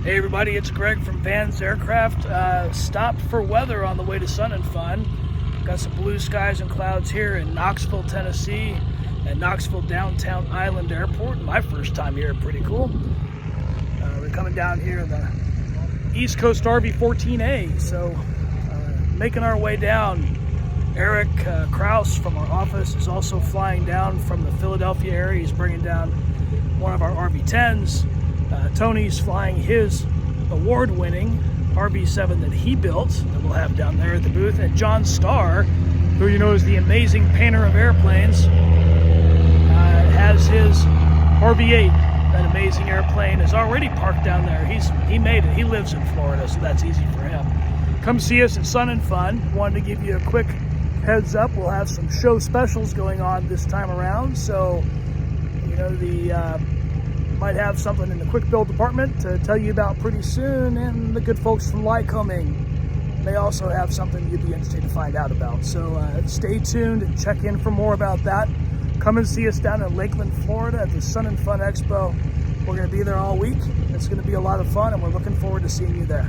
Hey everybody, it's Greg from Vans Aircraft. Stopped for weather on the way to Sun and Fun. Got some blue skies and clouds here in Knoxville, Tennessee, at Knoxville Downtown Island Airport. My first time here, pretty cool. We're coming down here in the East Coast RV-14A, so making our way down. Eric Kraus from our office is also flying down from the Philadelphia area. He's bringing down one of our RV-10s. Tony's flying his award-winning RV-7 that he built that we'll have down there at the booth. And John Stahr, who you know is the amazing painter of airplanes, has his RV-8. That amazing airplane is already parked down there. He made it. He lives in Florida, so that's easy for him. Come see us at Sun and Fun. Wanted to give you a quick heads up. We'll have some show specials going on this time around, so you know might have something in the quick build department to tell you about pretty soon, and the good folks from Lycoming may also have something you'd be interested to find out about. So stay tuned and check in for more about that. Come and see us down in Lakeland, Florida at the Sun and Fun Expo. We're going to be there all week. It's going to be a lot of fun, and we're looking forward to seeing you there.